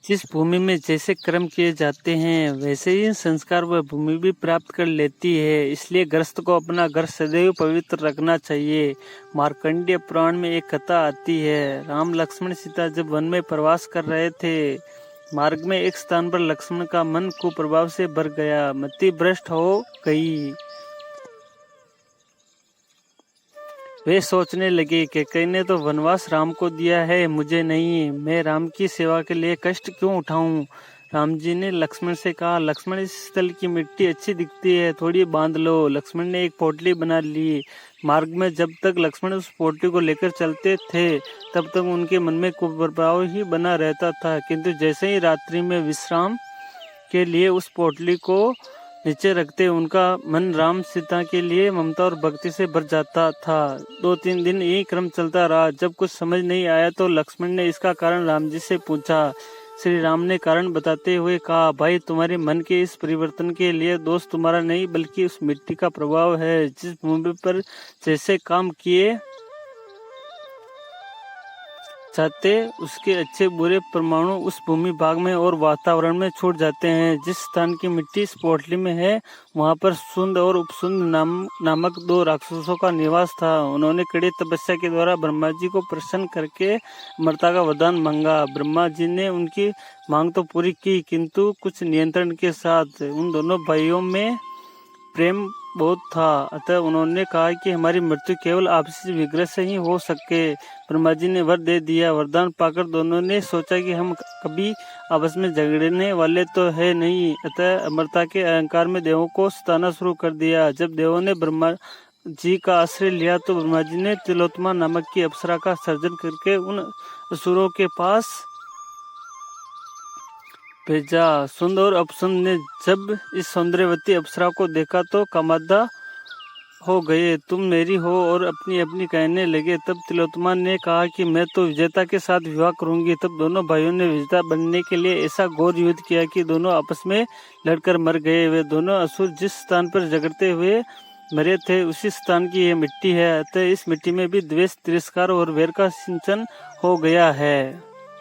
जिस भूमि में जैसे कर्म किए जाते हैं वैसे ही संस्कार वह भूमि भी प्राप्त कर लेती है। इसलिए गृहस्थ को अपना घर सदैव पवित्र रखना चाहिए। मार्कंडेय पुराण में एक कथा आती है। राम लक्ष्मण सीता जब वन में प्रवास कर रहे थे, मार्ग में एक स्थान पर लक्ष्मण का मन कुप्रभाव से भर गया, मति भ्रष्ट हो गई। वे सोचने लगे कि कई ने तो वनवास राम को दिया है, मुझे नहीं। मैं राम की सेवा के लिए कष्ट क्यों उठाऊं? राम जी ने लक्ष्मण से कहा, लक्ष्मण इस स्थल की मिट्टी अच्छी दिखती है, थोड़ी बांध लो। लक्ष्मण ने एक पोटली बना ली। मार्ग में जब तक लक्ष्मण उस पोटली को लेकर चलते थे तब तक उनके मन में कुप्रभाव ही बना रहता था, किंतु जैसे ही रात्रि में विश्राम के लिए उस पोटली को नीचे रखते उनका मन राम सीता के लिए ममता और भक्ति से भर जाता था। 2-3 दिन यही क्रम चलता रहा। जब कुछ समझ नहीं आया तो लक्ष्मण ने इसका कारण राम जी से पूछा। श्री राम ने कारण बताते हुए कहा, भाई तुम्हारे मन के इस परिवर्तन के लिए दोष तुम्हारा नहीं बल्कि उस मिट्टी का प्रभाव है। जिस भूमि पर जैसे काम किए जाते उसके अच्छे बुरे परमाणु उस भूमि भाग में और वातावरण में छूट जाते हैं। जिस स्थान की मिट्टी इस पोटली में है वहां पर सुंद और उपसुंद नामक 2 राक्षसों का निवास था। उन्होंने कड़ी तपस्या के द्वारा ब्रह्मा जी को प्रसन्न करके अमरता का वरदान मांगा। ब्रह्मा जी ने उनकी मांग तो पूरी की, किंतु कुछ नियंत्रण के साथ। उन दोनों भाइयों में प्रेम बहुत था, अतः उन्होंने कहा कि हमारी मृत्यु केवल आपसी विग्रह से ही हो सके। ब्रह्मा जी ने वर दे दिया। वरदान पाकर दोनों ने सोचा कि हम कभी आपस में झगड़ने वाले तो है नहीं, अतः अमरता के अहंकार में देवों को सताना शुरू कर दिया। जब देवों ने ब्रह्मा जी का आश्रय लिया तो ब्रह्मा जी ने तिलोत्तमा नामक की अप्सरा का सर्जन करके उन असुरों के पास भेजा। सुंद और अपसुंद ने जब इस सौंदर्यवती अप्सरा को देखा तो कामादा हो गए। तुम मेरी हो और अपनी अपनी कहने लगे। तब तिलोत्तमा ने कहा कि मैं तो विजेता के साथ विवाह करूंगी। तब दोनों भाइयों ने विजेता बनने के लिए ऐसा घोर युद्ध किया कि दोनों आपस में लड़कर मर गए। वे दोनों असुर जिस स्थान पर झगड़ते हुए मरे थे उसी स्थान की यह मिट्टी है, अतः इस मिट्टी में भी द्वेष, तिरस्कार और वैर का सिंचन हो गया है।